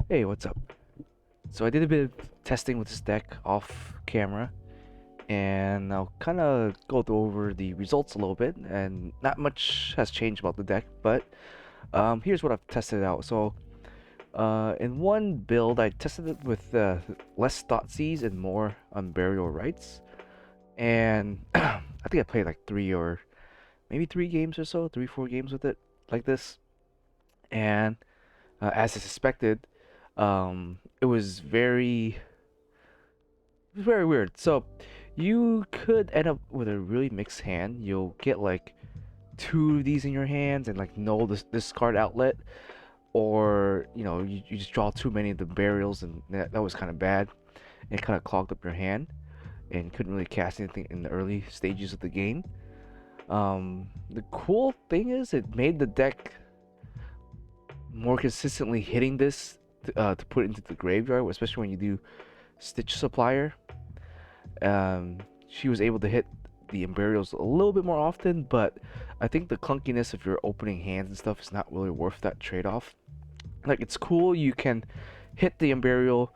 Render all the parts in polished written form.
Hey, what's up? So I did a bit of testing with this deck off camera, and I'll kind of go over the results a little bit, and not much has changed about the deck, but here's what I've tested out. So in one build, I tested it with less Thoughtseize and more Unburial Rites, and I think I played like three or maybe three games or so, three, 4 games with it like this, and as I suspected, it was very weird. So you could end up with a really mixed hand. You'll get like two of these in your hands and like no this card outlet, or you just draw too many of the burials, and that was kind of bad. It kind of clogged up your hand and couldn't really cast anything in the early stages of the game. The cool thing is it made the deck more consistently hitting this to put into the graveyard, especially when you do Stitch Supplier. She was able to hit the Imperials a little bit more often, but I think the clunkiness of your opening hands and stuff is not really worth that trade-off. Like, it's cool you can hit the Imperial,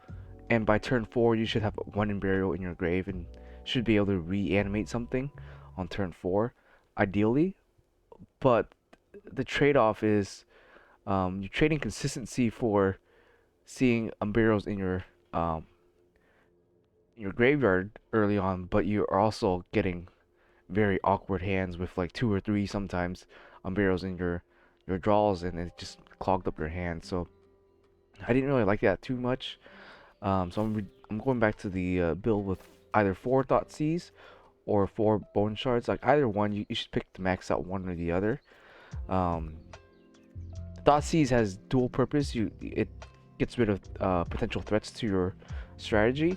and by turn 4 you should have one Imperial in your grave and should be able to reanimate something on turn 4, ideally. But the trade-off is you're trading consistency for seeing Imperials in your graveyard early on, but you are also getting very awkward hands with like two or three sometimes barrels in your draws, and it just clogged up your hand. So I didn't really like that too much. I'm going back to the build with either four Thoughtseize or four Bone Shards. Like either one, you should pick to max out one or the other. Um, Thoughtseize has dual purpose. It gets rid of potential threats to your strategy,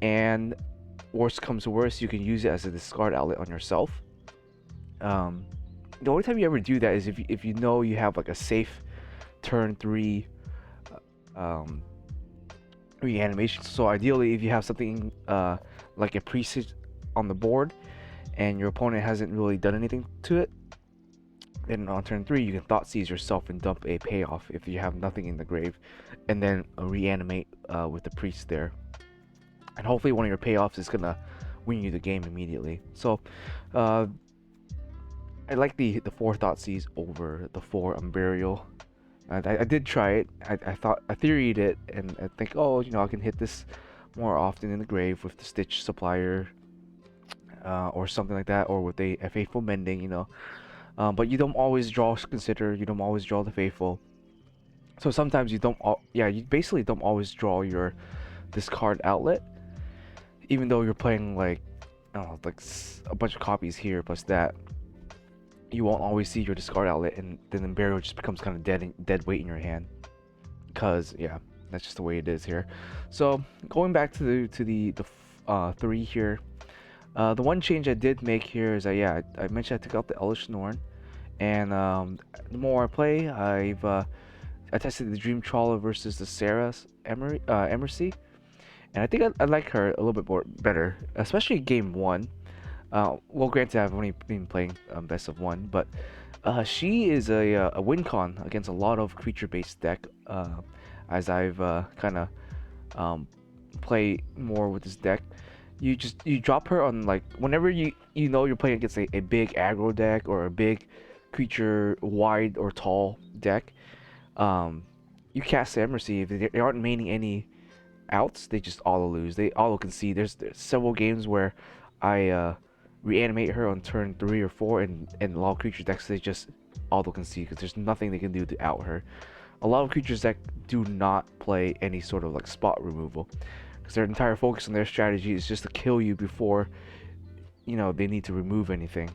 and worst comes to worst, you can use it as a discard outlet on yourself. Um, the only time you ever do that is if you know you have like a safe turn 3 um, reanimation. So ideally, if you have something like a priest on the board and your opponent hasn't really done anything to it, then on turn 3 you can Thoughtseize yourself and dump a payoff if you have nothing in the grave, and then reanimate with the priest there. And hopefully one of your payoffs is gonna win you the game immediately. So uh, I like the four Thoughtseize over the four Unburial. I did try it. I thought I theoried it, and I think, oh, I can hit this more often in the grave with the Stitch Supplier, or something like that, or with a Faithful Mending, but you don't always draw Consider. You don't always draw the Faithful. So sometimes you don't. Yeah, you basically don't always draw your discard outlet, even though you're playing like, oh, like a bunch of copies here plus that. You won't always see your discard outlet, and then the burial just becomes kind of dead weight in your hand. Cause yeah, that's just the way it is here. So going back to the three here, the one change I did make here is that, yeah, I mentioned I took out the Elvish Norn, and the more I play, I tested the Dream Trawler versus the Sarah's Emercy, and I think I like her a little bit more better, especially game one. Well, granted, I've only been playing best of one, but she is a win con against a lot of creature-based deck. As I've kind of play more with this deck, you drop her on like whenever you know you're playing against a big aggro deck or a big creature wide or tall deck. You cast the Emercy. If they aren't maining any outs, they just auto lose. They auto concede. There's several games where I reanimate her on turn 3 or 4, and a lot of creature decks, they just auto concede because there's nothing they can do to out her. A lot of creatures that do not play any sort of like spot removal because their entire focus on their strategy is just to kill you before they need to remove anything.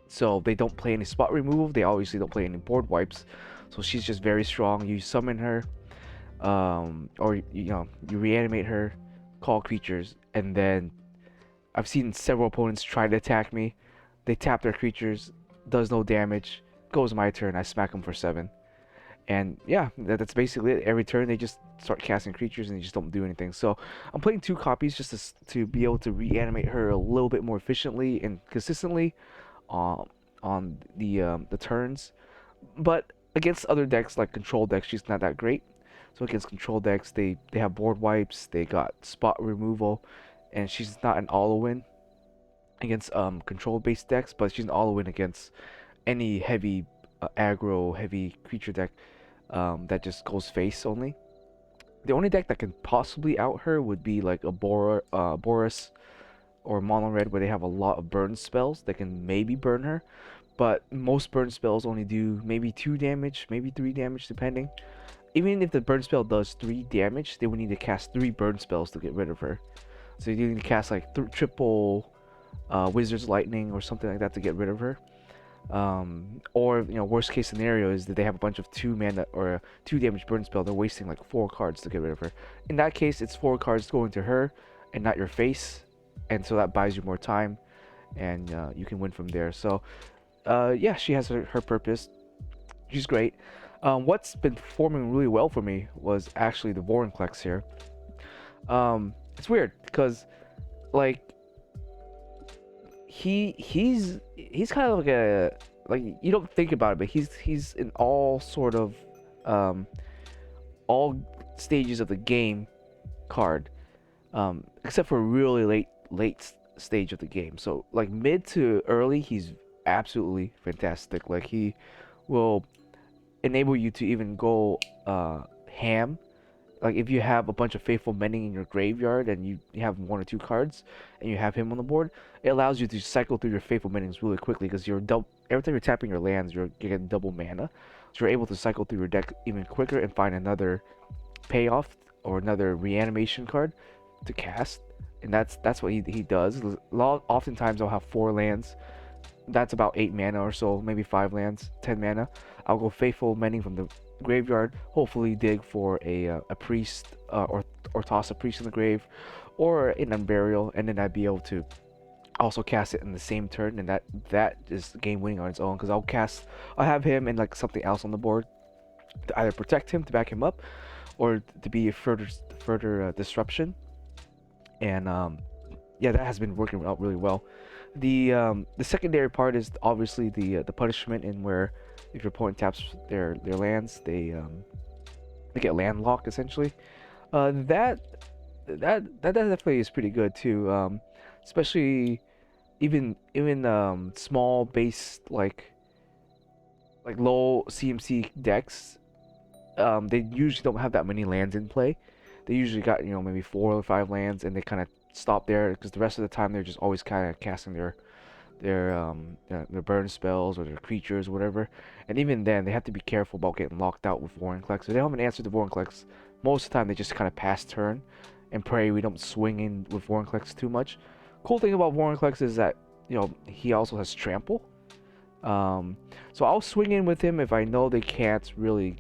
So they don't play any spot removal. They obviously don't play any board wipes. So she's just very strong. You summon her, or you reanimate her, call creatures, and then I've seen several opponents try to attack me. They tap their creatures, does no damage, goes my turn, I smack them for 7. And yeah, that's basically it. Every turn they just start casting creatures and they just don't do anything. So I'm playing 2 copies just to be able to reanimate her a little bit more efficiently and consistently on the turns. But against other decks like control decks, she's not that great. So against control decks, they have board wipes, they got spot removal, and she's not an all-in against control based decks, but she's an all-in against any heavy aggro heavy creature deck that just goes face only. The only deck that can possibly out her would be like a Boris or mono red, where they have a lot of burn spells that can maybe burn her, but most burn spells only do maybe 2 damage, maybe 3 damage depending. Even if the burn spell does 3 damage, they would need to cast 3 burn spells to get rid of her. So you need to cast like triple Wizard's Lightning or something like that to get rid of her. Or worst case scenario is that they have a bunch of 2 mana or 2 damage burn spell. They're wasting like 4 cards to get rid of her. In that case, it's 4 cards going to her and not your face, and so that buys you more time, and you can win from there. So yeah, she has her purpose. She's great. What's been performing really well for me was actually the Vorinclex here. It's weird because like he's kind of like a, like, you don't think about it, but he's in all sort of all stages of the game card, except for really late stage of the game. So like mid to early, he's absolutely fantastic. Like he will enable you to even go ham. Like if you have a bunch of Faithful Mending in your graveyard and you have 1 or 2 cards and you have him on the board, it allows you to cycle through your Faithful Mendings really quickly, because you're every time you're tapping your lands, you're getting double mana. So you're able to cycle through your deck even quicker and find another payoff or another reanimation card to cast. And that's what he does. Oftentimes I'll have 4 lands. That's about 8 mana or so, maybe 5 lands, 10 mana. I'll go Faithful Mending from the graveyard, hopefully dig for a priest, or toss a priest in the grave or an Unburial, and then I'd be able to also cast it in the same turn, and that is game winning on its own, because I'll have him and like something else on the board to either protect him, to back him up, or to be a further disruption. And yeah, that has been working out really well. The secondary part is obviously the punishment, in where if your opponent taps their lands, they get landlocked essentially. That definitely is pretty good too. Especially even small base like low CMC decks. They usually don't have that many lands in play. They usually got maybe 4 or 5 lands, and they kind of stop there, because the rest of the time they're just always kind of casting their burn spells or their creatures or whatever. And even then, they have to be careful about getting locked out with Vorinclex. If they don't have an answer to Vorinclex, most of the time they just kind of pass turn and pray we don't swing in with Vorinclex too much. Cool thing about Vorinclex is that he also has trample. So I'll swing in with him if I know they can't really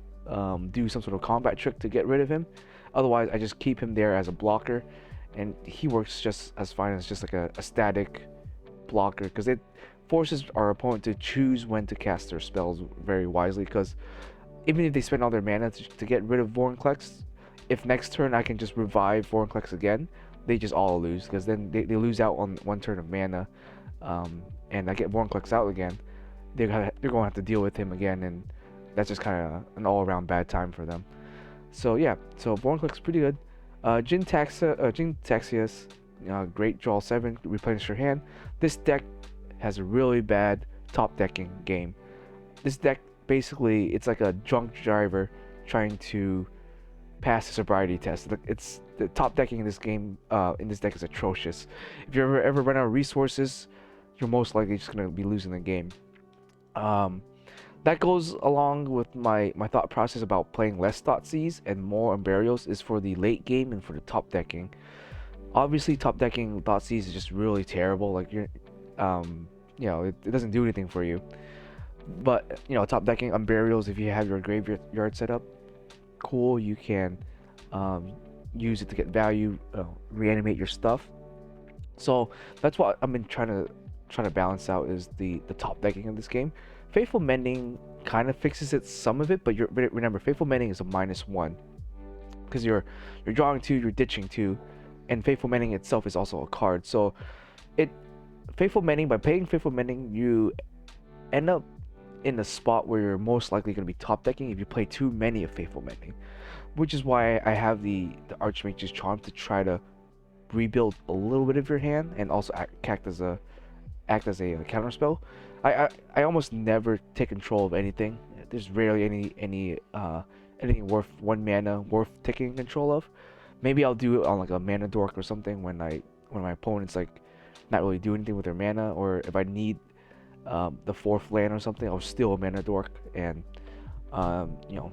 do some sort of combat trick to get rid of him. Otherwise, I just keep him there as a blocker, and he works just as fine as just like a static blocker, because it forces our opponent to choose when to cast their spells very wisely. Because even if they spend all their mana to get rid of Vorinclex, if next turn I can just revive Vorinclex again, they just all lose, because then they lose out on 1 turn of mana, and I get Vorinclex out again, they're going to have to deal with him again, and that's just kind of an all-around bad time for them. So yeah, so Vorinclex is pretty good. Jin Taxius, great, draw 7, replenish your hand. This deck has a really bad top decking game. This deck basically, it's like a drunk driver trying to pass a sobriety test. It's the top decking in this game, in this deck, is atrocious. If you ever run out of resources, you're most likely just gonna be losing the game. That goes along with my thought process about playing less Thoughtseize and more Unburials, is for the late game and for the top decking. Obviously, top decking Thoughtseize is just really terrible. Like you're, it doesn't do anything for you. But top decking Unburials, if you have your graveyard set up, cool. You can use it to get value, reanimate your stuff. So that's what I've been trying to balance out, is the top decking of this game. Faithful Mending kind of fixes some of it, but remember, Faithful Mending is a -1, because you're drawing 2, you're ditching 2, and Faithful Mending itself is also a card. So Faithful Mending, by playing Faithful Mending, you end up in a spot where you're most likely going to be top decking if you play too many of Faithful Mending, which is why I have the Archmage's Charm to try to rebuild a little bit of your hand and also act as a counter spell. I almost never take control of anything. There's rarely anything worth 1 mana worth taking control of. Maybe I'll do it on like a mana dork or something when my opponent's like not really doing anything with their mana, or if I need the fourth land or something, I'll steal a mana dork and you know,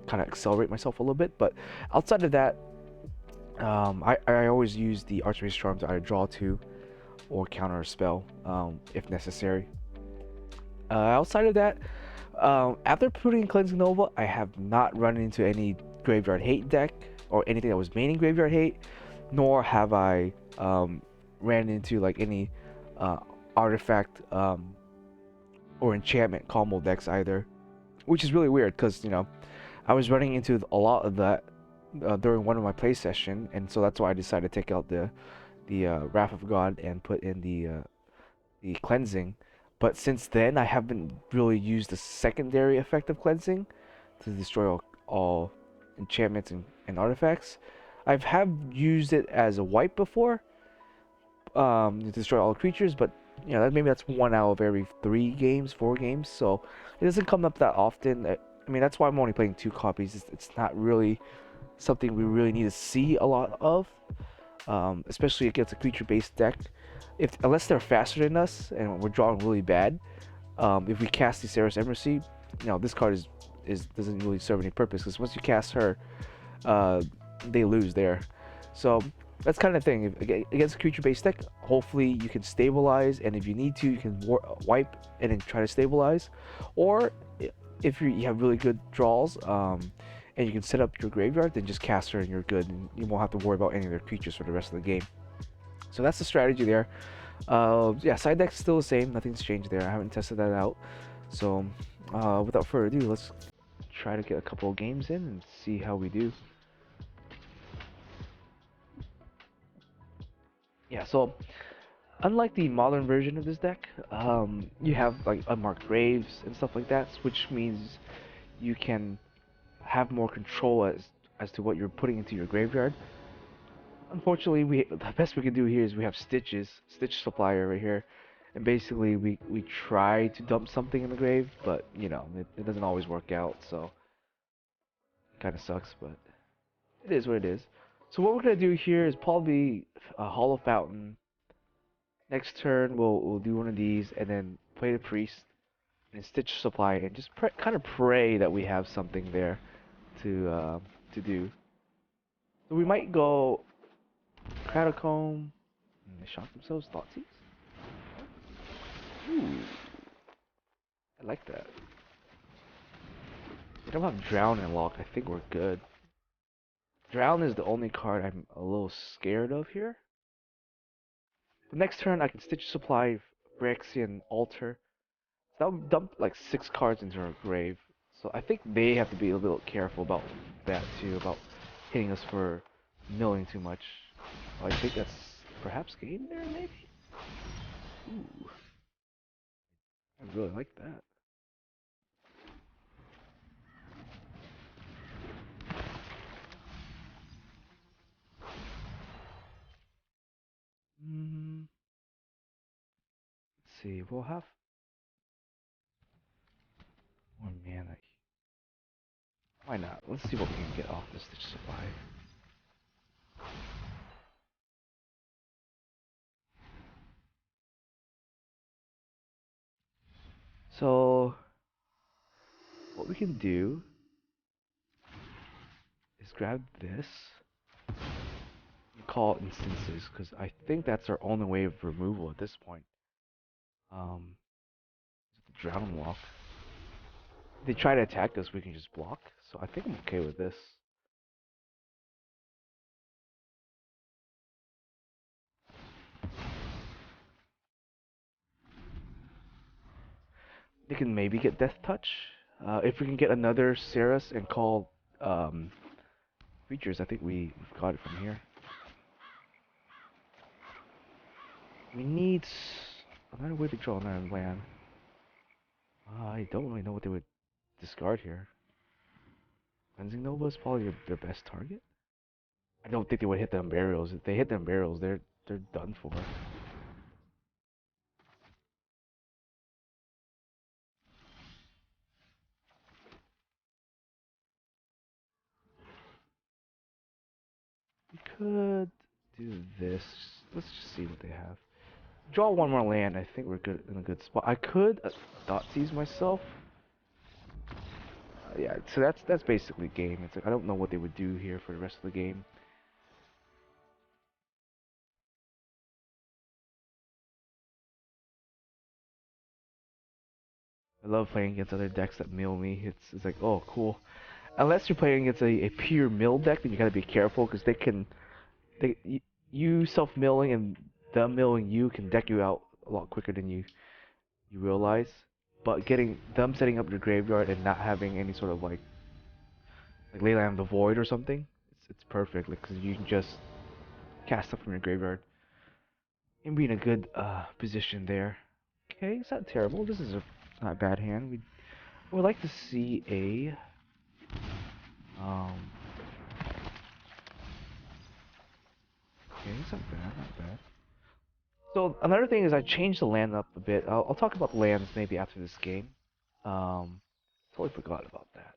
kind of accelerate myself a little bit. But outside of that, I always use the Archmage's Charm to either draw two or counter a spell if necessary. Outside of that, after putting Cleansing Nova, I have not run into any Graveyard Hate deck or anything that was maining Graveyard Hate, nor have I ran into like any artifact or enchantment combo decks either, which is really weird because, you know, I was running into a lot of that during one of my play session, and so that's why I decided to take out the Wrath of God and put in the cleansing. But since then, I haven't really used the secondary effect of cleansing to destroy all enchantments and artifacts. Have used it as a wipe before, to destroy all creatures, but you know, maybe that's 1 out of every 3 games, 4 games, so it doesn't come up that often. I mean, that's why I'm only playing 2 copies. It's not really something we really need to see a lot of, especially against a creature-based deck. Unless they're faster than us and we're drawing really bad, if we cast the Sarah's Embassy, you know, this card is doesn't really serve any purpose because once you cast her, they lose there. So that's kind of thing. Against a creature-based deck, hopefully you can stabilize, and if you need to, you can wipe and then try to stabilize. Or if you have really good draws, and you can set up your graveyard, then just cast her and you're good, and you won't have to worry about any of their creatures for the rest of the game. So that's the strategy there. Yeah, side deck's still the same. Nothing's changed there. I haven't tested that out. So without further ado, let's try to get a couple of games in and see how we do. Yeah, so unlike the modern version of this deck, you have like unmarked graves and stuff like that, which means you can have more control as to what you're putting into your graveyard. Unfortunately, the best we can do here is we have Stitch Supplier right here, and basically we try to dump something in the grave, but you know, it doesn't always work out, so it kind of sucks, but it is what it is. So what we're gonna do here is probably a Hollow Fountain. Next turn we'll do one of these, and then play the Priest and Stitch Supply, and just kind of pray that we have something there to do. So we might go Catacomb. They shot themselves, Thoughtseize. Ooh, I like that. We don't have Drown in lock. I think we're good. Drown is the only card I'm a little scared of here. The next turn I can Stitch Supply, Phyrexian Altar. So that would dump like 6 cards into our grave. So I think they have to be a little careful about that too, about hitting us for milling too much. Oh, I think that's perhaps game there, maybe? Ooh, I really like that. Mm, let's see, we'll have more mana. Why not? Let's see what we can get off this Stitch Supply. So, what we can do is grab this and call it instances, because I think that's our only way of removal at this point. Um, Drown Walk. If they try to attack us, we can just block. So I think I'm okay with this. They can maybe get Death Touch. If we can get another Ceres and call creatures, I think we've got it from here. We need another way to draw another land. I don't really know what they would discard here. Cleansing Nova is probably their best target. I don't think they would hit them burials. If they hit them burials, they're done for. We could do this. Let's just see what they have. Draw one more land. I think we're good in a good spot. I could dot seize myself. Yeah, so that's basically game. It's like I don't know what they would do here for the rest of the game. I love playing against other decks that mill me. It's like, oh, cool. Unless you're playing against a pure mill deck, then you gotta be careful because you self milling and them milling you can deck you out a lot quicker than you realize. But getting them setting up your graveyard and not having any sort of like Leyline of the Void or something, it's perfect because you can just cast stuff from your graveyard and be in a good position there. Okay, it's not terrible. This is a not bad hand. We would like to see a okay, it's not bad, not bad. So another thing is I changed the land up a bit. I'll talk about the lands maybe after this game. Um, totally forgot about that.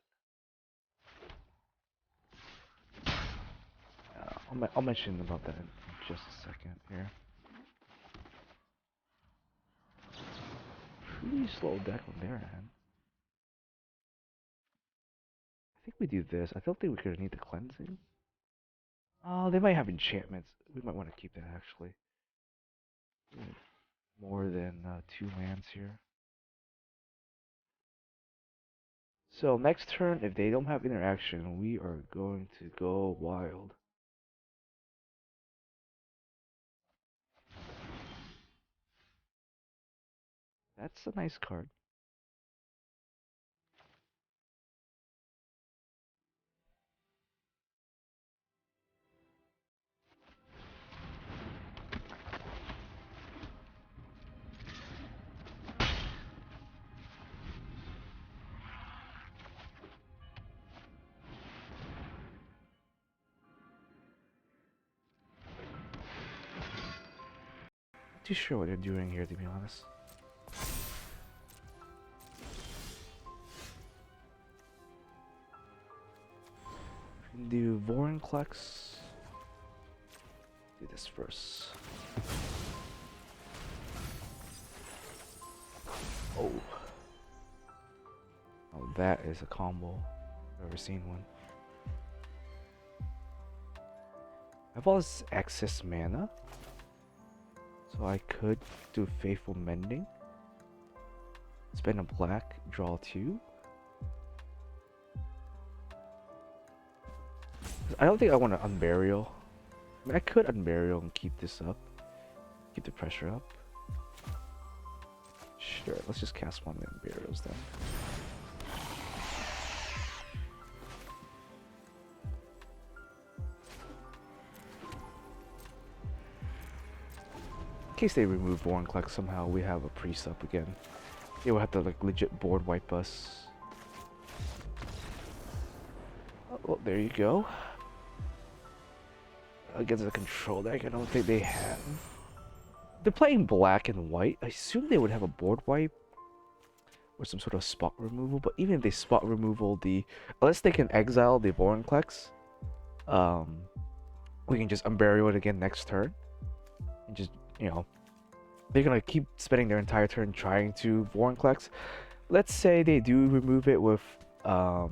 I'll mention about that in just a second here. Pretty slow deck on their end. I think we do this. I don't think we're gonna need the cleansing. Oh, they might have enchantments. We might want to keep that actually. More than 2 lands here. So next turn, if they don't have interaction, we are going to go wild. That's a nice card. Not too sure what they're doing here, to be honest. We can do Vorinclex. Do this first. Oh. Oh, that is a combo. I've never seen one. I have all this excess mana. So I could do Faithful Mending. Spend a black, draw 2. I don't think I want to Unburial. I mean, I could Unburial and keep this up. Keep the pressure up. Sure, let's just cast one of the Unburials then. In case they remove Vorinclex somehow, we have a priest up again. They will have to like legit board wipe us. Oh, well, there you go. Against a control deck, I don't think they have. They're playing black and white. I assume they would have a board wipe or some sort of spot removal. But even if they spot removal unless they can exile the Vorinclex, we can just Unburial it again next turn and just they're gonna keep spending their entire turn trying to Vorinclex. Let's say they do remove it with I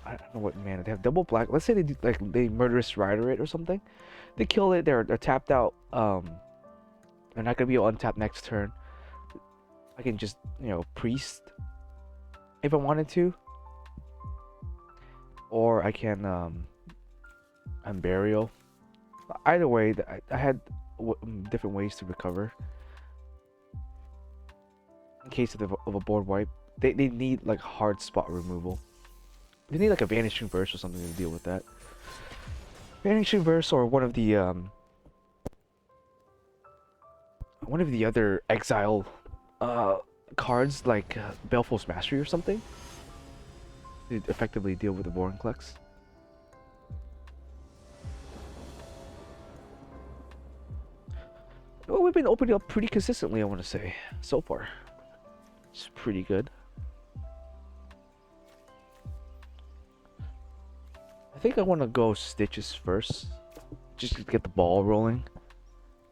don't know what mana they have. Double black. Let's say they do they Murderous Rider it or something. They kill it. They're tapped out. They're not gonna be able to untap next turn. I can just priest if I wanted to, or I can Unburial. Either way, I had different ways to recover in case of a board wipe. They need like hard spot removal. They need like a Vanishing Verse or something to deal with that. Vanishing Verse or one of the other exile cards like Baleful's Mastery or something to effectively deal with the Vorinclex. Well, we've been opening up pretty consistently, I want to say, so far. It's pretty good. I think I want to go Stitches first, just to get the ball rolling.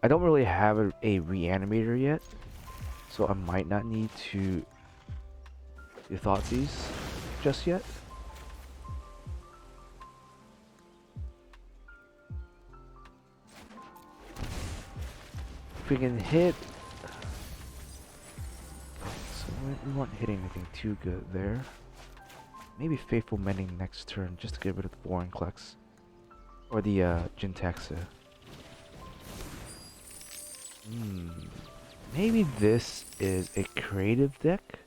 I don't really have a Reanimator yet, so I might not need to do Thoughtseize just yet. If we can hit... So we weren't hitting anything too good there. Maybe Faithful Mending next turn, just to get rid of the Vorinclex. Or the Jintaxa. Maybe this is a creative deck?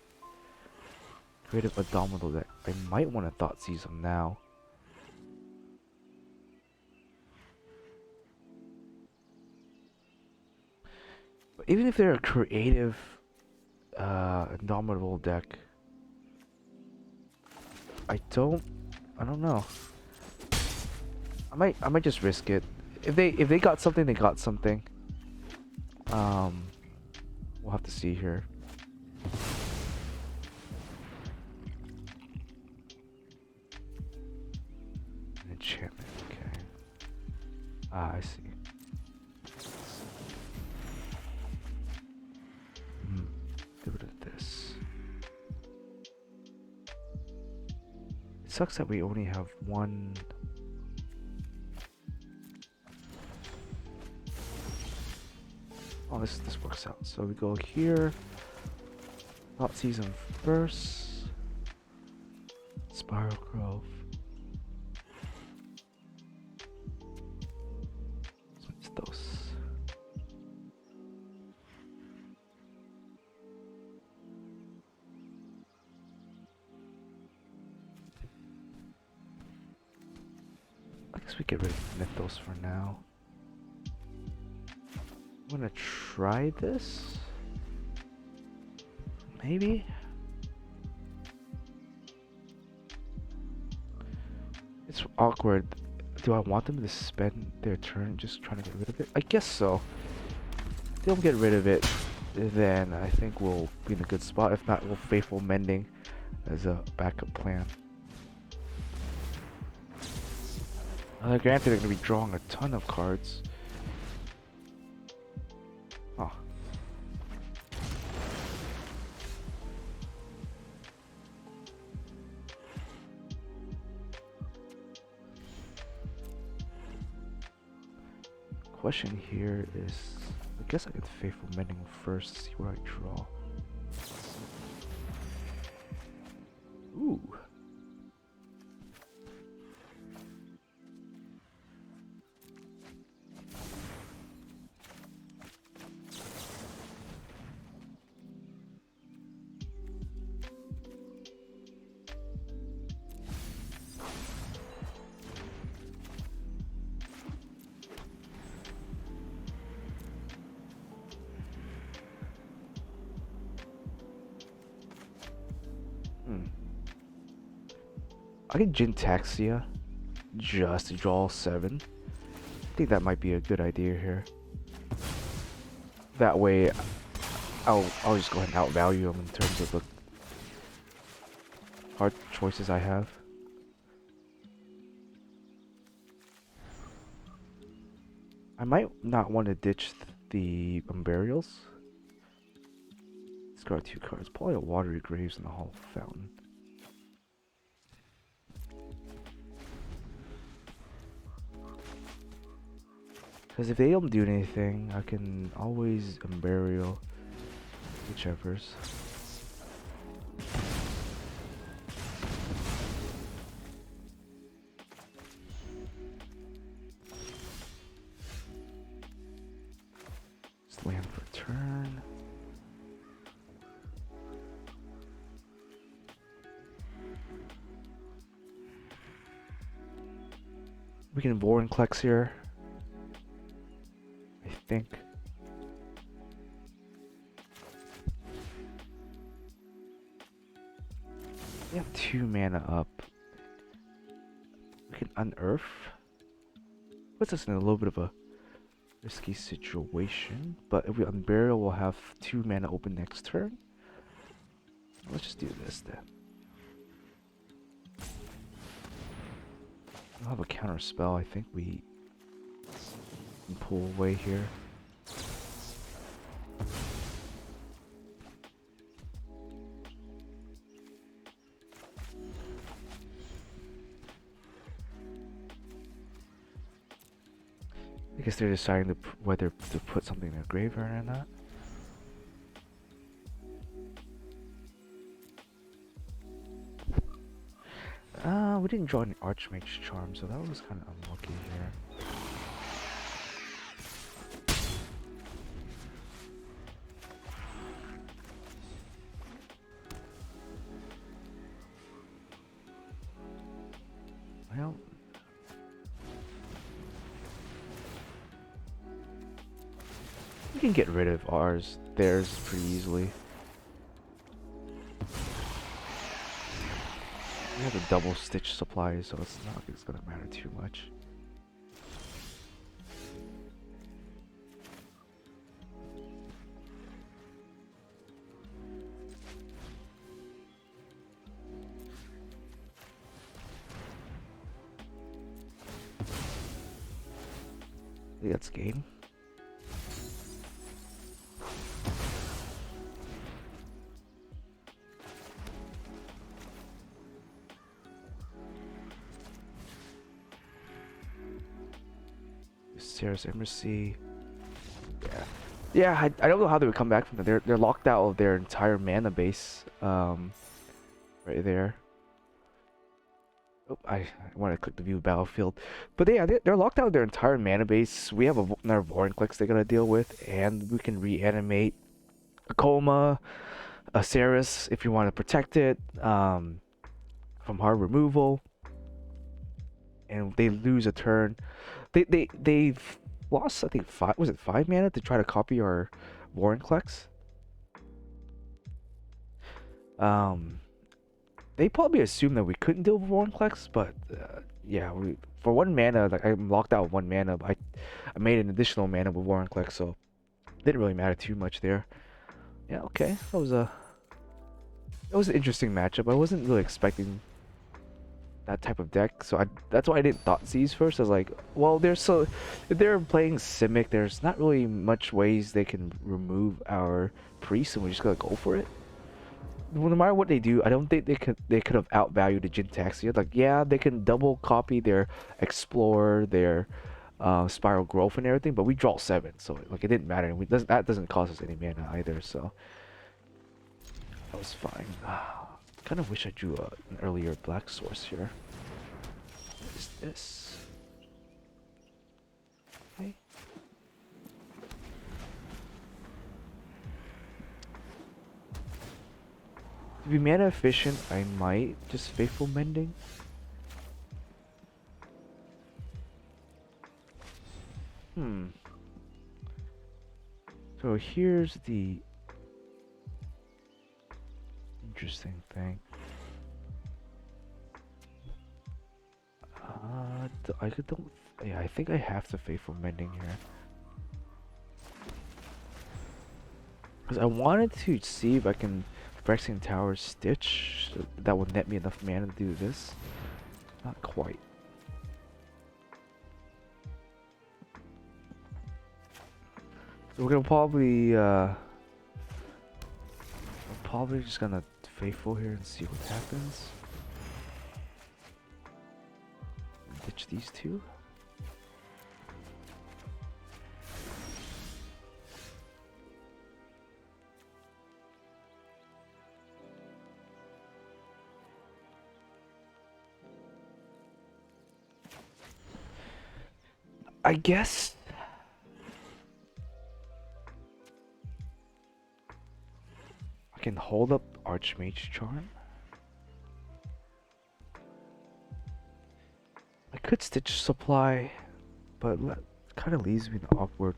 Creative Abdominal deck. I might want to Thoughtseize them now. But even if they're a creative Indomitable deck, I don't know. I might just risk it. If they got something, they got something. We'll have to see here. An enchantment, okay. Ah, I see. Get rid of this. It sucks that we only have one. Oh, this works out. So we go here. Thoughtseize first. Spiral Grove. It's those. I guess we get rid of Mythos for now. I'm gonna try this. Maybe. It's awkward. Do I want them to spend their turn just trying to get rid of it? I guess so. If they don't get rid of it, then I think we'll be in a good spot. If not, we'll Faithful Mending as a backup plan. Granted, they're gonna be drawing a ton of cards. Oh. Question here is, I guess I could Faithful Mending first, see what I draw. Ooh. I get Jintaxia just to draw 7. I think that might be a good idea here. That way, I'll just go ahead and outvalue them in terms of the hard choices I have. I might not want to ditch the Burials. Discard 2 cards. Probably a Watery Graves in the Hall Fountain. Because if they don't do anything, I can always Burial whichever's. Just land for turn. We can Vorinclex here. I think. We have 2 mana up. We can unearth. Puts us in a little bit of a risky situation, but if we unburial, we'll have 2 mana open next turn. Let's just do this then. We'll have a counter spell. I think we can pull away here. I guess they're deciding whether to put something in their graveyard or not. We didn't draw any Archmage Charm, so that was kind of unlucky here. Well, we can get rid of theirs pretty easily. We have a double stitch supply, so it's not like it's gonna matter too much. I think that's game. Sarah's Embassy. Yeah, I don't know how they would come back from that. They're locked out of their entire mana base. Right there. Oh, I want to click the view battlefield, but yeah, they're locked out of their entire mana base. We have another Vorinclex they gotta deal with, and we can reanimate a Coma, a Ceres if you want to protect it from hard removal, and they lose a turn. They've lost, I think, 5 mana to try to copy our Vorinclex. They probably assumed that we couldn't deal with Vorinclex, but yeah, for 1 mana, like I'm locked out with 1 mana. I made an additional mana with Vorinclex, so it didn't really matter too much there. Yeah, okay, that was an interesting matchup. I wasn't really expecting that type of deck, so that's why I didn't Thoughtseize first. I was like, well, if they're playing Simic, there's not really much ways they can remove our priest, and we just gotta go for it. No matter what they do, I don't think they could have outvalued the Jintaxia. Like, yeah, they can double copy their Explore, their Spiral Growth and everything, but we draw 7, so like it didn't matter. That doesn't cost us any mana either, so that was fine. Kind of wish I drew an earlier black source here. What is this? Okay. To be mana efficient, I might just Faithful Mending. So here's the interesting thing. Yeah, I think I have to Faithful Mending here. Because I wanted to see if I can Phyrexian Tower Stitch. So that would net me enough mana to do this. Not quite. So we're gonna probably just gonna Faithful here and see what happens. Ditch these 2. I guess I can hold up Archmage Charm. I could Stitch Supply, but kind of leaves me in an awkward.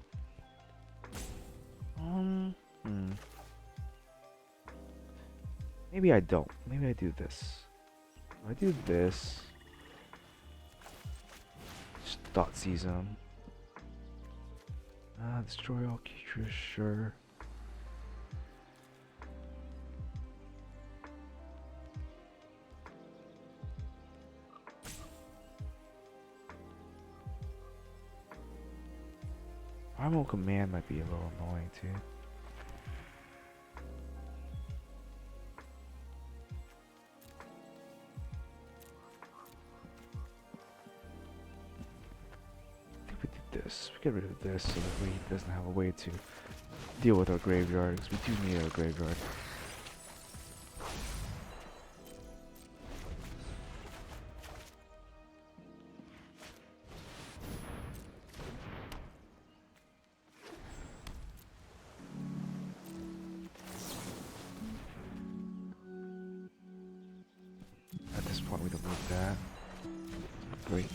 Maybe I don't. Maybe I do this. I do this. Just dot seize them. Destroy all creatures, sure. Primal command might be a little annoying too. I think we did this. We get rid of this so that we doesn't have a way to deal with our graveyard, because we do need our graveyard. At this point, we don't need that. Great.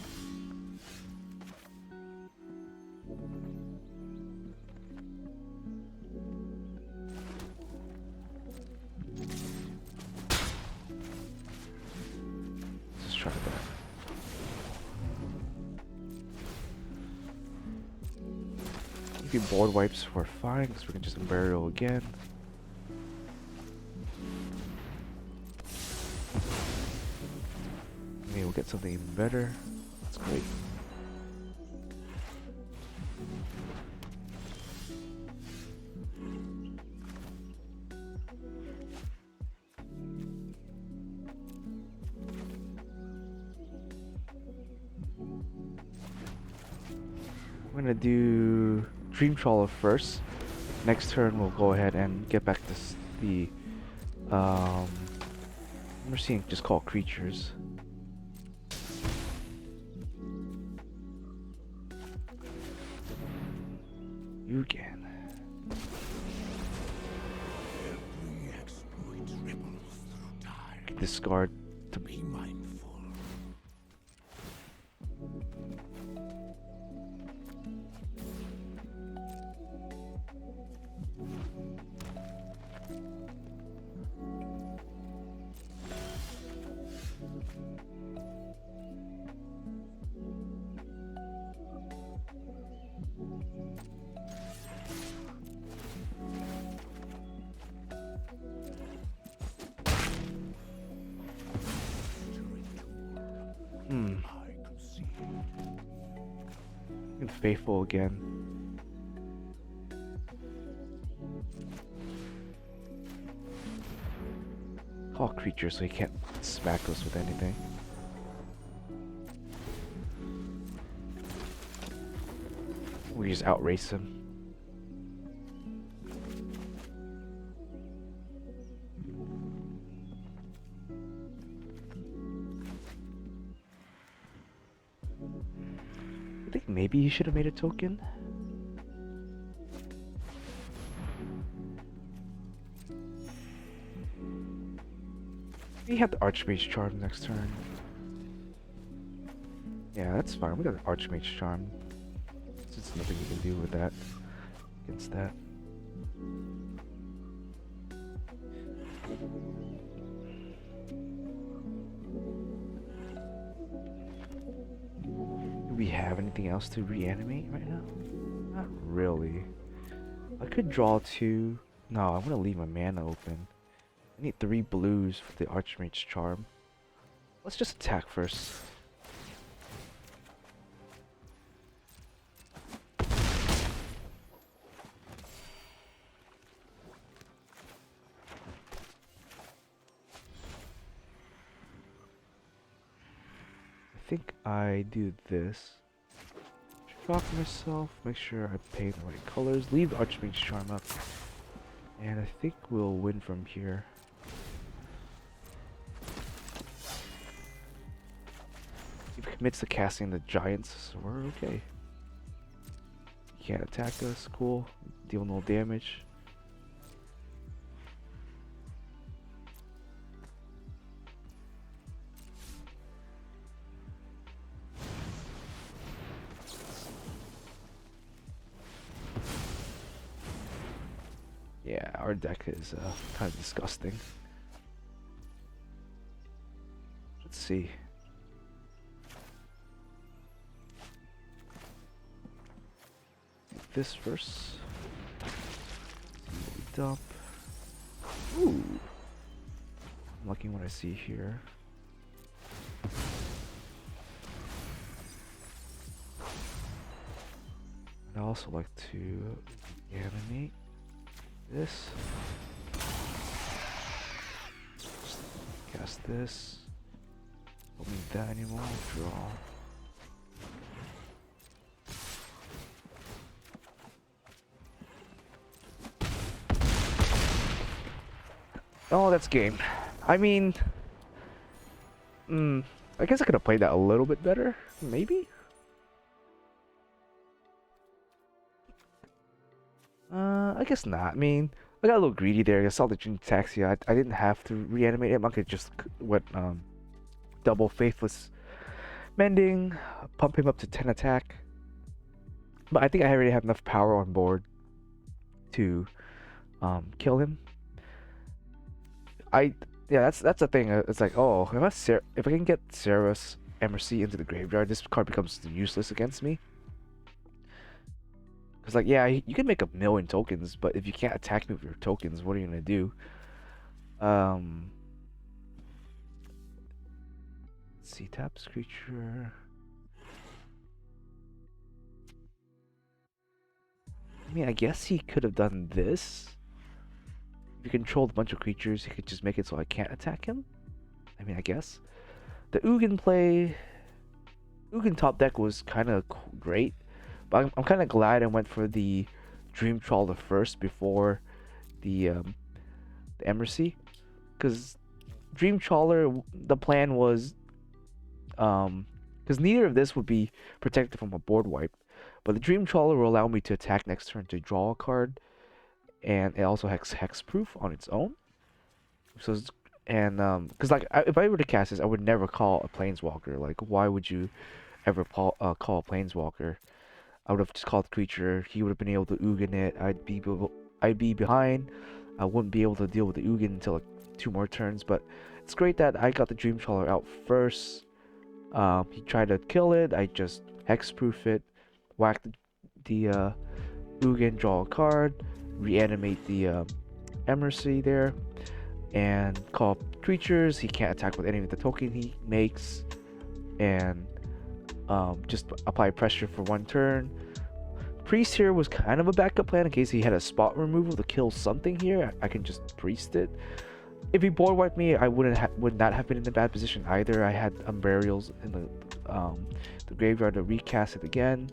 Let's try that. Maybe board wipes were fine, because we can just burial again. Maybe we'll get something even better. That's great. I'm gonna do Dream Trawler first. Next turn we'll go ahead and get back to the we're seeing just call creatures. You again. Discard to be mindful. And faithful again. Call creature so he can't smack us with anything. We just outrace him. I think maybe he should have made a token. We have the Archmage Charm next turn. Yeah, that's fine. We got the Archmage Charm. There's nothing we can do with that. Against that. Do we have anything else to reanimate right now? Not really. I could draw 2. No, I'm gonna leave my mana open. I need 3 blues for the Archmage Charm. Let's just attack first. I think I do this. Shock myself, make sure I paint the right colors, leave the Archmage Charm up, and I think we'll win from here. He commits to casting the giants, so we're okay. He can't attack us, cool. Deal no damage. Yeah, our deck is kind of disgusting. Let's see. This first. Dump. Ooh. I'm liking what I see here. I'd also like to animate this. Cast this. Don't need that anymore. Draw. Oh, that's game. I mean, I guess I could have played that a little bit better, maybe. I guess not. I mean, I got a little greedy there. I saw the Jin Taxi. I didn't have to reanimate him. I could just went double Faithless Mending, pump him up to 10 attack. But I think I already have enough power on board to kill him. Yeah, that's the thing. It's like, oh, if I can get Sarah's Emercy into the graveyard, this card becomes useless against me. Cause like, yeah, you can make 1,000,000 tokens, but if you can't attack me with your tokens, what are you gonna do? Let's see, taps creature. I mean, I guess he could have done this. If he controlled a bunch of creatures, he could just make it so I can't attack him. I mean, I guess. The Ugin top deck was kind of great, but I'm kind of glad I went for the Dream Trawler first before the Emercy, because Dream Trawler, the plan was, because neither of this would be protected from a board wipe, but the Dream Trawler will allow me to attack next turn to draw a card, and it also has hexproof on its own. So because like if I were to cast this, I would never call a Planeswalker. Like, why would you ever call a Planeswalker? I would have just called the creature. He would have been able to Ugin it. I'd be behind. I wouldn't be able to deal with the Ugin until like 2 more turns. But it's great that I got the Dream Trawler out first. He tried to kill it. I just hexproof it, whack the Ugin, draw a card, reanimate the Emercy there, and call up creatures. He can't attack with any of the token he makes, and just apply pressure for 1 turn. Priest here was kind of a backup plan in case he had a spot removal to kill something here. I can just priest it. If he board wiped me, I would not have been in a bad position either. I had Burials in the graveyard to recast it again.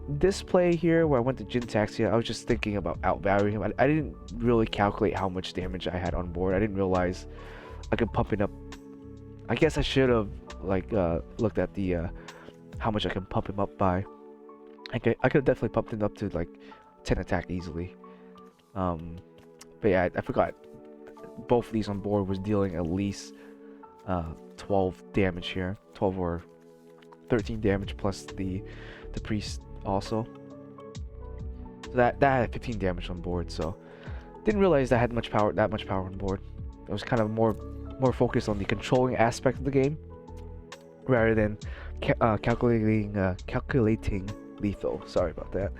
This play here where I went to Jin Taxi, I was just thinking about outvaluing him. I didn't really calculate how much damage I had on board. I didn't realize I could pump it up. I guess I should have looked at the how much I can pump him up by. I could have definitely pumped him up to like 10 attack easily. But yeah, I forgot both of these on board was dealing at least 12 damage here, 12 or 13 damage plus the priest also. So that had 15 damage on board. So didn't realize I had that much power on board. I was kind of more focused on the controlling aspect of the game rather than calculating lethal. Sorry about that.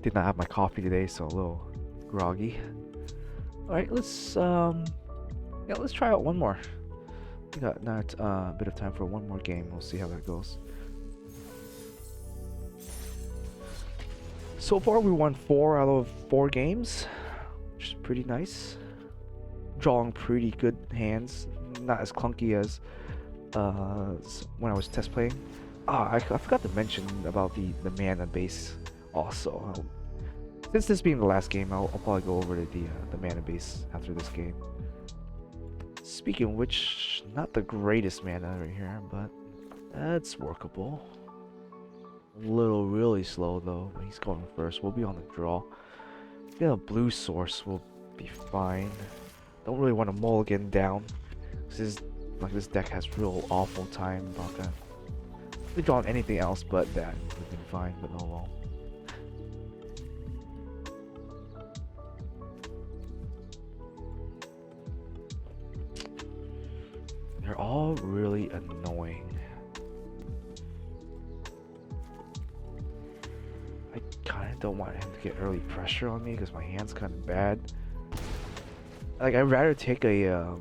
Did not have my coffee today, so a little groggy. All right, let's try out one more. We got a bit of time for one more game. We'll see how that goes. So far, we won 4 out of 4 games, which is pretty nice. Drawing pretty good hands, not as clunky as when I was test playing. I forgot to mention about the mana base also. Since this being the last game, I'll probably go over to the mana base after this game. Speaking of which, not the greatest mana right here, but that's workable. A little really slow though. He's going first. We'll be on the draw. If we have a blue source, we'll be fine. Don't really want to mulligan down. This deck has real awful time about that. If we draw anything else but that, we've been fine, but oh well. They're all really annoying. I kind of don't want him to get early pressure on me because my hand's kind of bad. Like, I'd rather take an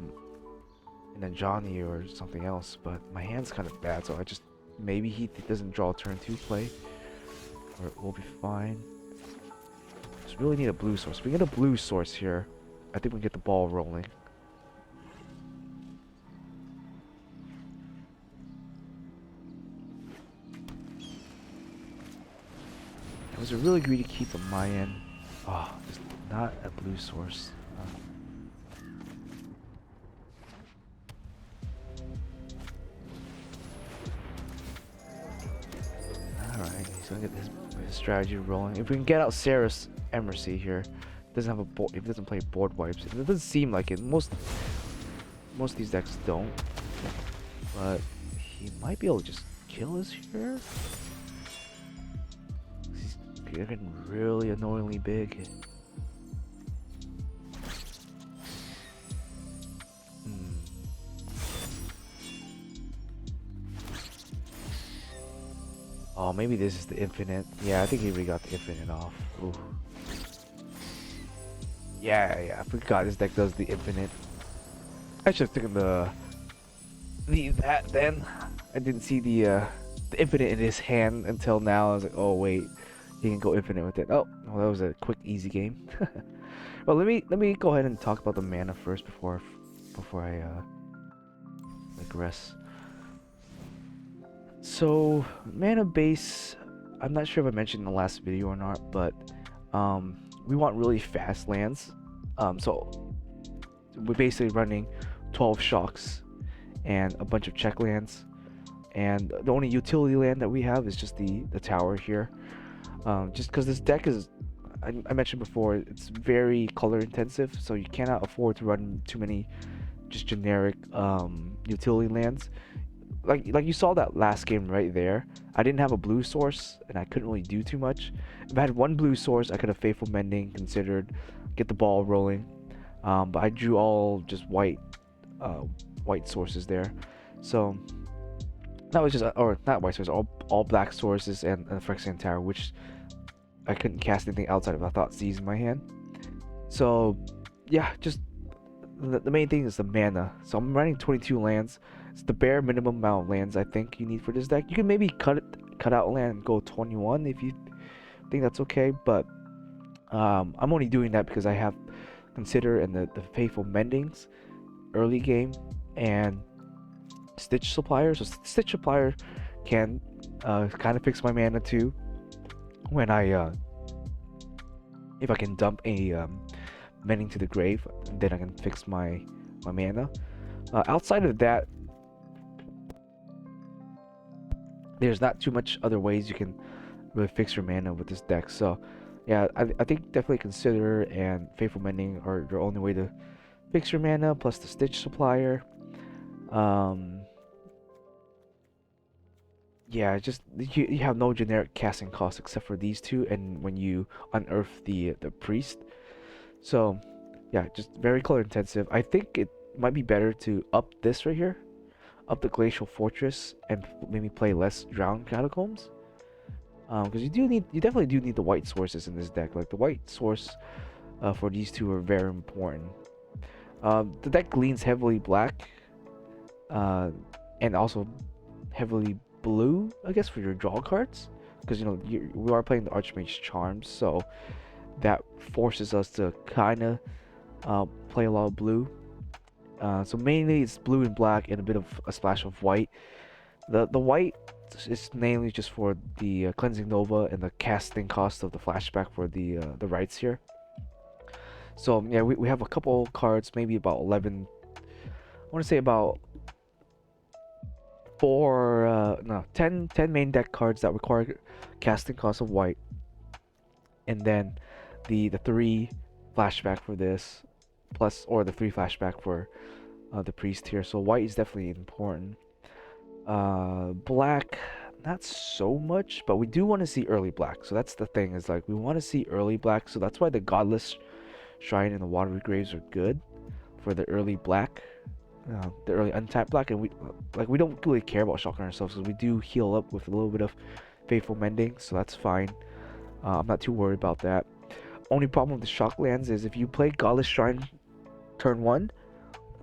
Johnny or something else, but my hand's kind of bad, so I just maybe he doesn't draw turn 2 play, or we'll be fine. Just really need a blue source. If we get a blue source here, I think we get the ball rolling. It was a really greedy keep on my end. Oh, just not a blue source. Alright, he's gonna get his strategy rolling. If we can get out Sarah's Emercy here, doesn't have a board. If it doesn't play board wipes, it doesn't seem like it. Most of these decks don't, but he might be able to just kill us here. He's getting really annoyingly big. Oh, maybe this is the infinite. Yeah, I think he already got the infinite off. Ooh. Yeah, I forgot this deck does the infinite. I should have taken that then. I didn't see the infinite in his hand until now. I was like, oh wait, he can go infinite with it. Oh, well, that was a quick, easy game. Well, let me go ahead and talk about the mana first before I digress. So mana base, I'm not sure if I mentioned in the last video or not, but we want really fast lands. So we're basically running 12 shocks and a bunch of check lands, and the only utility land that we have is just the tower here. Just because this deck is, I mentioned before, it's very color intensive, so you cannot afford to run too many just generic utility lands. Like you saw that last game right there. I didn't have a blue source and I couldn't really do too much. If I had one blue source, I could have Faithful Mending, considered, get the ball rolling. But I drew all just white sources there. So that was just, or not white sources, all black sources and a Phyrexian Tower, which I couldn't cast anything outside of Thoughtseize in my hand. So yeah, just the main thing is the mana. So I'm running 22 lands. It's the bare minimum amount of lands I think you need for this deck. You can maybe cut out land and go 21 if you think that's okay, but I'm only doing that because I have Consider and the Faithful Mendings early game and Stitch Supplier. So Stitch Supplier can kind of fix my mana too when I if I can dump a Mending to the Grave, then I can fix my mana. Outside of that, there's not too much other ways you can really fix your mana with this deck. So yeah, I think definitely Consider and Faithful Mending are your only way to fix your mana, plus the Stitch Supplier. Yeah, just you have no generic casting cost except for these two, and when you unearth the priest. So yeah, just very color intensive. I think it might be better to up this right here, up the Glacial Fortress, and maybe play less Drowned Catacombs. Because you definitely do need the white sources in this deck. Like the white source for these two are very important. The deck leans heavily black, and also heavily blue, I guess, for your draw cards. Because we are playing the Archmage Charms, so that forces us to kind of play a lot of blue. So mainly it's blue and black and a bit of a splash of white. The white is mainly just for the Cleansing Nova and the casting cost of the flashback for the rights here. So yeah, we have a couple cards, maybe about 11. I want to say about 10 main deck cards that require casting cost of white, and then the 3 flashback for this, plus, or the 3 flashback for the priest here. So white is definitely important. Black, not so much, but we do want to see early black. So that's the thing, is like we want to see early black. So that's why the Godless Shrine and the Watery Graves are good for the early black. the early untapped black, and we don't really care about shocking ourselves because we do heal up with a little bit of faithful mending, so that's fine. I'm not too worried about that. Only problem with the shock lands is if you play Godless Shrine turn 1,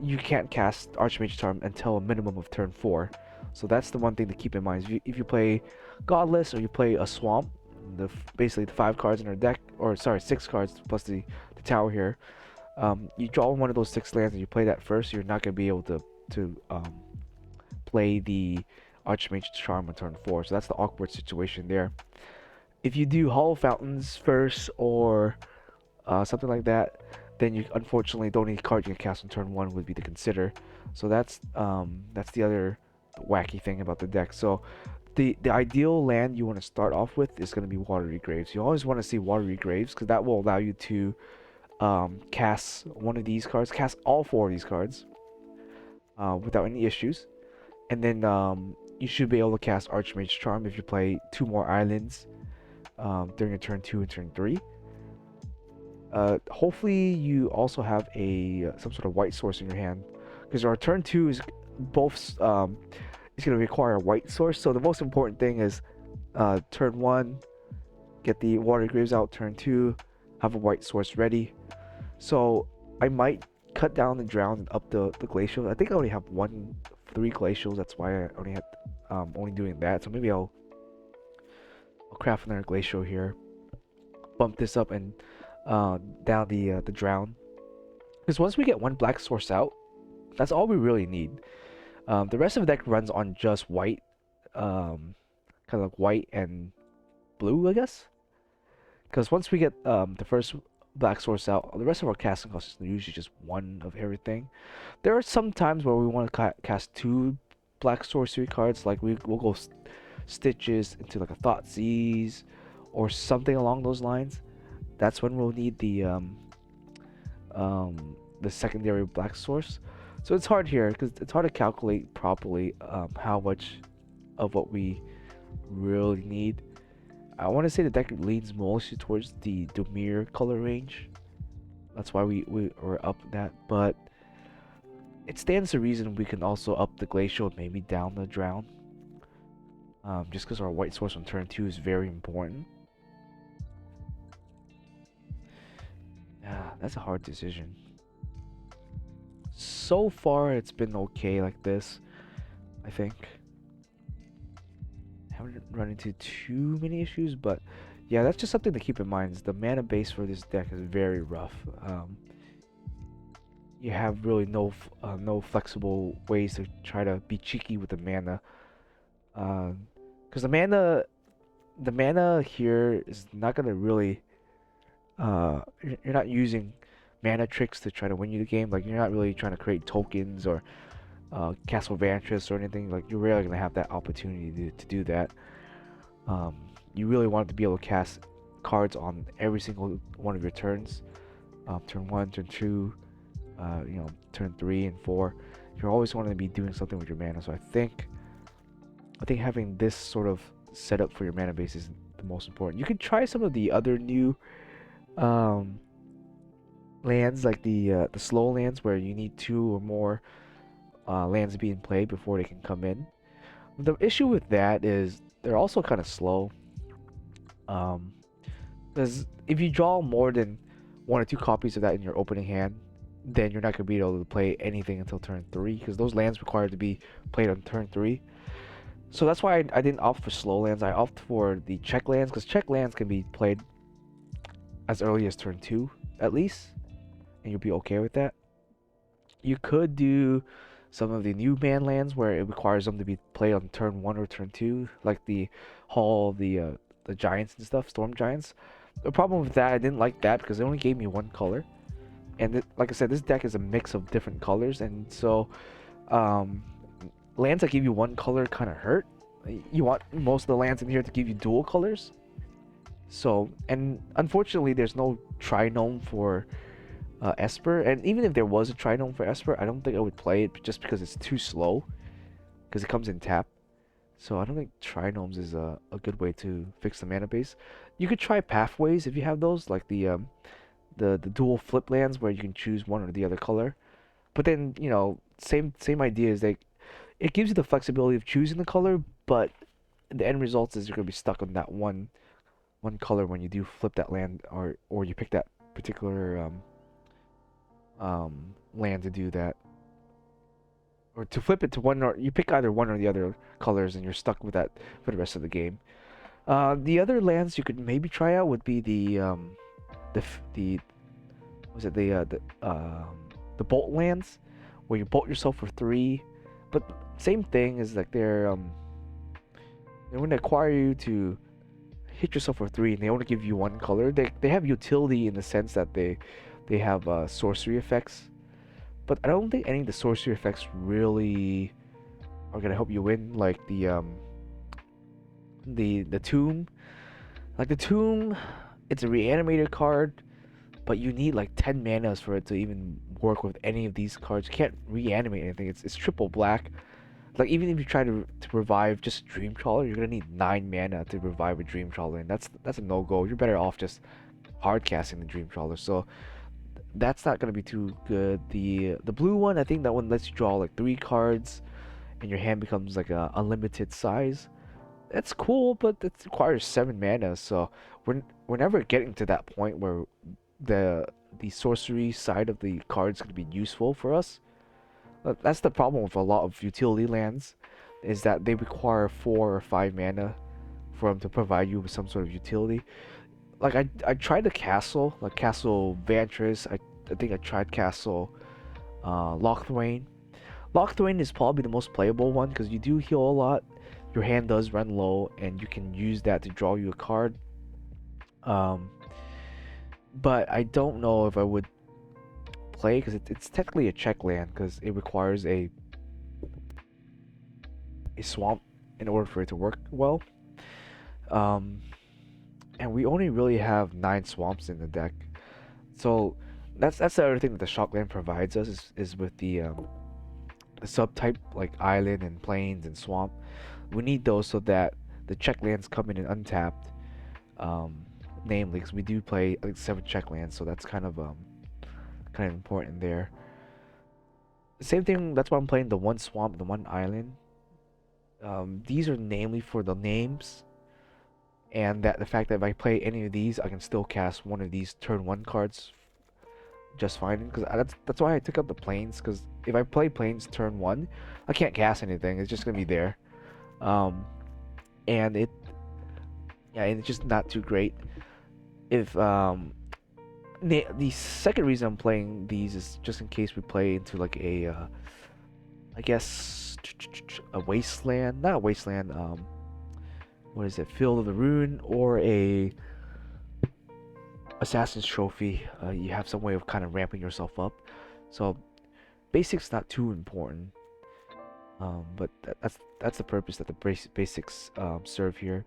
you can't cast Archmage Charm until a minimum of turn 4. So that's the one thing to keep in mind. If you play Godless or you play a Swamp, basically the 5 cards in our deck, or sorry, 6 cards plus the tower here, you draw one of those 6 lands and you play that first, you're not going to be able to play the Archmage Charm on turn 4. So that's the awkward situation there. If you do Hollow Fountains first or something like that, then you unfortunately the only card you can cast on turn 1 would be to consider. So that's the other wacky thing about the deck. So the ideal land you want to start off with is going to be Watery Graves. You always want to see Watery Graves because that will allow you to cast one of these cards, cast all 4 of these cards without any issues, and then you should be able to cast Archmage Charm if you play 2 more islands during your turn 2 and turn 3. Hopefully you also have some sort of white source in your hand, because our turn 2 is both is going to require a white source. So the most important thing is turn 1, get the Water Graves out. Turn 2, have a white source ready. So I might cut down the drown and up the glacial. I think I only have 3 glacials. That's why I only had only doing that. So maybe I'll craft another glacial here, bump this up and down the drown, because once we get 1 black source out, that's all we really need. The rest of the deck runs on just white, kind of like white and blue, I guess, because once we get the first black source out, the rest of our casting cost is usually just 1 of everything. There are some times where we want to cast 2 black sorcery cards, like we'll go Stitches into like a Thoughtseize or something along those lines. That's when we'll need the secondary black source. So it's hard here because it's hard to calculate properly how much of what we really need. I want to say the deck leans mostly towards the Domir color range. That's why we're up that, but it stands to reason we can also up the Glacial and maybe down the Drown. Just because our white source on turn 2 is very important. Yeah, that's a hard decision. So far, it's been okay like this, I think. Haven't run into too many issues, but yeah, that's just something to keep in mind. Is the mana base for this deck is very rough. You have really no flexible ways to try to be cheeky with the mana. Because the mana here is not gonna really. You're not using mana tricks to try to win you the game. Like you're not really trying to create tokens or Castle Vantress or anything. Like you're rarely gonna have that opportunity to do that. You really want to be able to cast cards on every single one of your turns. Turn 1, turn 2, turn 3 and 4. You're always want to be doing something with your mana. So I think having this sort of setup for your mana base is the most important. You can try some of the other new lands, like the slow lands, where you need 2 or more lands being played before they can come in. The issue with that is they're also kind of slow. Because if you draw more than 1 or 2 copies of that in your opening hand, then you're not going to be able to play anything until turn 3, because those lands require to be played on turn 3. So that's why I didn't opt for slow lands. I opted for the check lands, because check lands can be played as early as turn 2 at least, and you'll be okay with that. You could do some of the new man lands where it requires them to be played on turn 1 or turn 2, like the Hall of the Giants and stuff, Storm Giants. The problem with that, I didn't like that because it only gave me 1 color, and like I said, this deck is a mix of different colors, and so lands that give you 1 color kind of hurt. You want most of the lands in here to give you dual colors. So, and unfortunately, there's no Trinome for Esper, and even if there was a Trinome for Esper, I don't think I would play it just because it's too slow, because it comes in tap. So I don't think Trinomes is a good way to fix the mana base. You could try Pathways if you have those, like the dual flip lands where you can choose one or the other color. But then, same idea is like it gives you the flexibility of choosing the color, but the end result is you're gonna be stuck on that one color when you do flip that land, or you pick that particular land to do that, or to flip it to one, or you pick either one or the other colors, and you're stuck with that for the rest of the game. The other lands you could maybe try out would be the was it the bolt lands, where you bolt yourself for 3, but same thing is like they're going to acquire you to hit yourself for 3, and they only give you one color. They have utility in the sense that they have sorcery effects, but I don't think any of the sorcery effects really are gonna help you win. Like the tomb, like the tomb, it's a reanimator card, but you need like 10 manas for it to even work with any of these cards. You can't reanimate anything. It's triple black. Like even if you try to revive just Dream Trawler, you're gonna need 9 mana to revive a Dream Trawler, and that's a no go. You're better off just hard casting the Dream Trawler. So that's not gonna be too good. The blue one, I think that one lets you draw like 3 cards, and your hand becomes like a unlimited size. That's cool, but it requires 7 mana. So we're never getting to that point where the the sorcery side of the cards could be useful for us. That's the problem with a lot of utility lands, is that they require 4 or 5 mana for them to provide you with some sort of utility. Like I tried the castle, like Castle Vantress. I think I tried Castle Lochthwain. Lochthwain is probably the most playable one because you do heal a lot. Your hand does run low, and you can use that to draw you a card. Um, but I don't know if I would play because it's technically a check land because it requires a swamp in order for it to work well. Um, and we only really have 9 swamps in the deck, so that's the other thing that the Shockland provides us is with the subtype like island and plains and swamp. We need those so that the check lands come in and untapped. Um, namely, because we do play like 7 check lands, so that's kind of important there. Same thing. That's why I'm playing the 1 swamp, the 1 island. These are namely for the names, and that the fact that if I play any of these, I can still cast one of these turn 1 cards just fine. Because that's why I took out the plains. Because if I play plains turn 1, I can't cast anything. It's just gonna be there. Um, and and it's just not too great. If the second reason I'm playing these is just in case we play into like I guess a wasteland, not a wasteland. What is it? Field of the Rune or a Assassin's Trophy. You have some way of kind of ramping yourself up. So basics not too important. But that's the purpose that the basics serve here.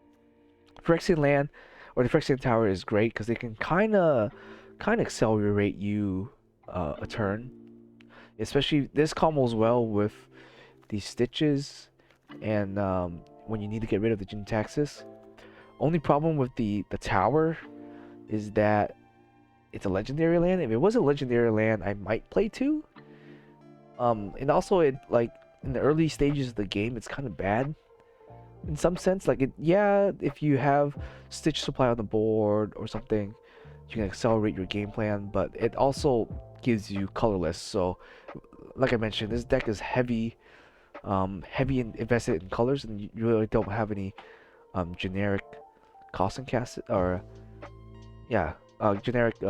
Phyrexian Land or the Phyrexian Tower is great because they can kind of accelerate you a turn. Especially this combos well with the stitches and when you need to get rid of the Jintaxis. Only problem with the tower is that it's a legendary land. If it was a legendary land, I might play 2. And also it like in the early stages of the game, it's kind of bad in some sense. Like if you have Stitch Supply on the board or something, you can accelerate your game plan, but it also gives you colorless. So like I mentioned, this deck is heavy and invested in colors, and you really don't have any generic cost and cast or generic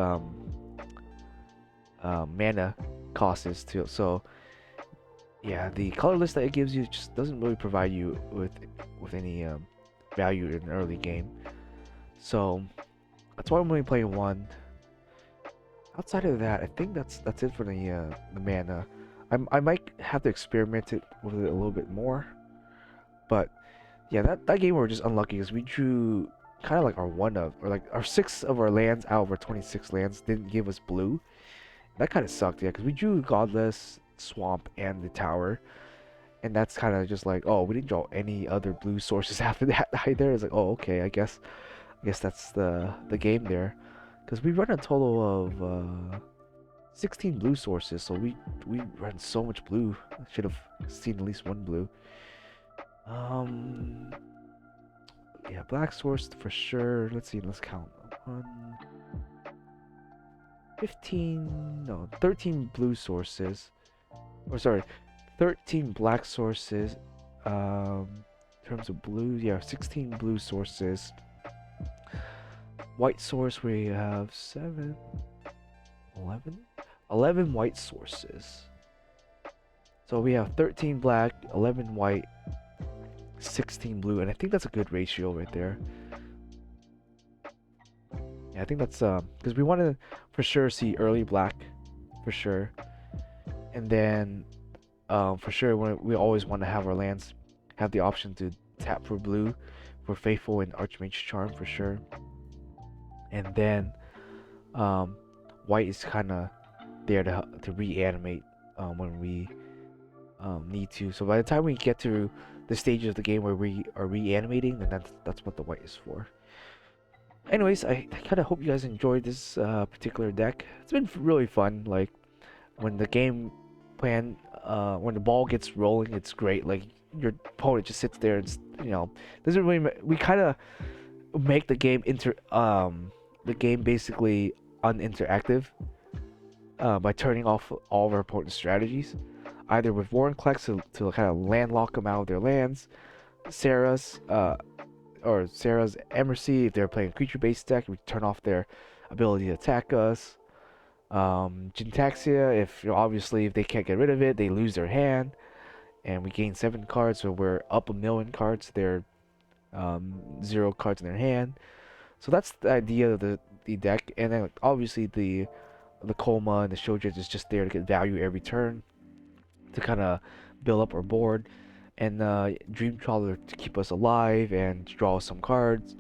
mana costs too. So yeah, the colorless that it gives you just doesn't really provide you with any value in the early game. So that's why I'm only playing 1. Outside of that, I think that's it for the mana. I might have to experiment with it a little bit more, but yeah, that game we were just unlucky because we drew kind of like our 6 of our lands out of our 26 lands didn't give us blue. That kind of sucked, yeah, because we drew Godless, Swamp, and the Tower, and that's kind of just like, oh, we didn't draw any other blue sources after that either. It's like, oh, okay, I guess that's the game there, because we run a total of 16 blue sources, so we run so much blue. I should have seen at least one blue. Um, yeah, black source for sure. Let's see, let's count. 1, 15, no, 13 blue sources. Or sorry, 13 black sources. In terms of blue, yeah, 16 blue sources. White source, we have 7, 11? 11 white sources. So we have 13 black, 11 white, 16 blue, and I think that's a good ratio right there. Yeah, I think that's because we want to for sure see early black, for sure, and then for sure we always want to have our lands have the option to tap for blue, for Faithful and Archmage Charm for sure, and then white is kind of there to reanimate when we need to. So by the time we get to the stages of the game where we are reanimating, then that's what the white is for. Anyways, I kind of hope you guys enjoyed this particular deck. It's been really fun. Like when the game plan, when the ball gets rolling, it's great. Like your opponent just sits there and doesn't really. We kind of make the game basically uninteractive by turning off all of our opponent's strategies, either with Warren Clecks to kind of landlock them out of their lands, Sarah's Emercy if they're playing a creature-based deck, we turn off their ability to attack us. Jintaxia, if obviously if they can't get rid of it, they lose their hand, and we gain 7 cards, so we're up 1,000,000 cards. They're 0 cards in their hand. So that's the idea of the deck, and then obviously the Koma and the Shoujin is just there to get value every turn, to kind of build up our board, and Dream Trawler to keep us alive and draw some cards,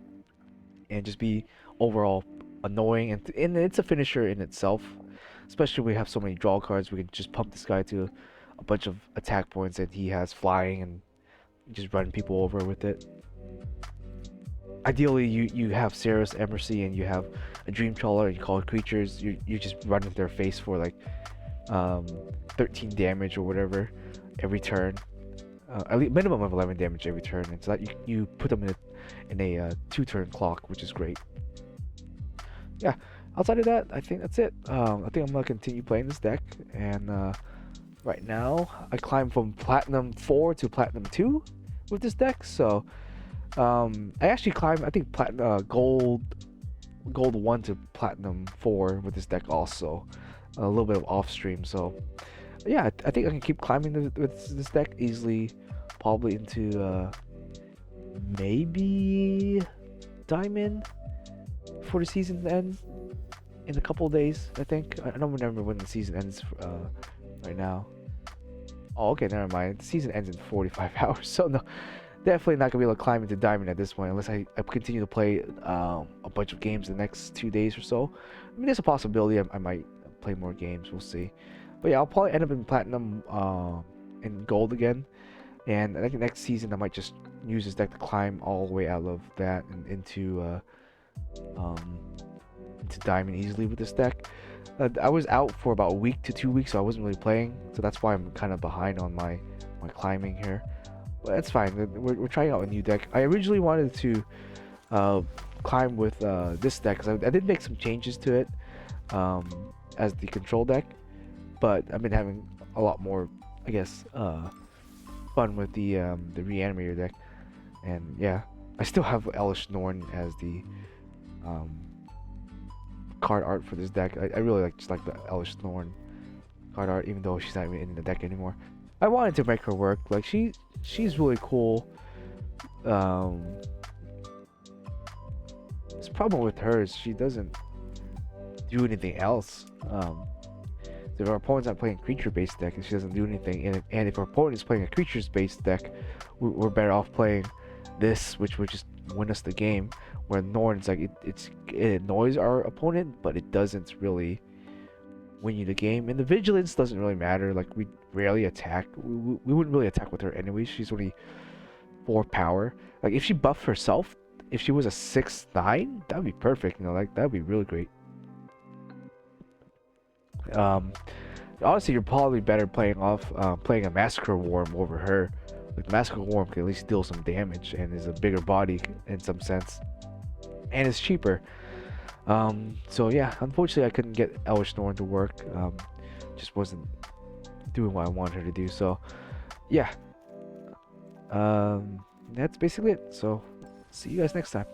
and just be overall annoying. And it's a finisher in itself, especially we have so many draw cards. We can just pump this guy to a bunch of attack points, and he has flying and just run people over with it. Ideally, you have Sarah's Emercy and you have a Dream Trawler and you call it creatures. You just run into their face for like 13 damage or whatever every turn. At least minimum of 11 damage every turn, and so that you put them in a 2-turn clock, which is great. Yeah, outside of that, I think that's it. I think I'm gonna continue playing this deck, and right now I climbed from Platinum 4 to Platinum 2 with this deck. So I actually climbed, I think, Gold 1 to Platinum 4 with this deck also. A little bit of off stream, so yeah, I think I can keep climbing with this deck easily, probably into maybe Diamond before the season ends in a couple of days. I think I don't remember when the season ends right now. Oh, okay, never mind. The season ends in 45 hours, so no, definitely not gonna be able to climb into Diamond at this point unless I continue to play a bunch of games the next 2 days or so. I mean, there's a possibility I might play more games. We'll see. But yeah, I'll probably end up in Platinum and Gold again. And I think next season I might just use this deck to climb all the way out of that and into Diamond easily with this deck. I was out for about a week to 2 weeks, so I wasn't really playing. So that's why I'm kind of behind on my climbing here. But that's fine. We're trying out a new deck. I originally wanted to climb with this deck because I did make some changes to it as the control deck. But I've been having a lot more, I guess, fun with the Reanimator deck, and yeah, I still have Elish Norn as the card art for this deck. I really like the Elish Norn card art, even though she's not even in the deck anymore. I wanted to make her work. Like she's really cool. The problem with her is she doesn't do anything else. If our opponent's not playing a creature-based deck and she doesn't do anything in it, and if our opponent is playing a creatures-based deck, we're better off playing this, which would just win us the game. Where Norn's like it annoys our opponent, but it doesn't really win you the game. And the vigilance doesn't really matter. Like we rarely attack. We wouldn't really attack with her anyway. She's only 4 power. Like if she buffed herself, if she was a 6/9, that'd be perfect. Like that'd be really great. Um, Honestly, you're probably better playing a Massacre Worm over her. Like Massacre Worm can at least deal some damage and is a bigger body in some sense, and it's cheaper. So yeah, unfortunately, I couldn't get Elvish Thorn to work. Just wasn't doing what I wanted her to do. So yeah, that's basically it. So see you guys next time.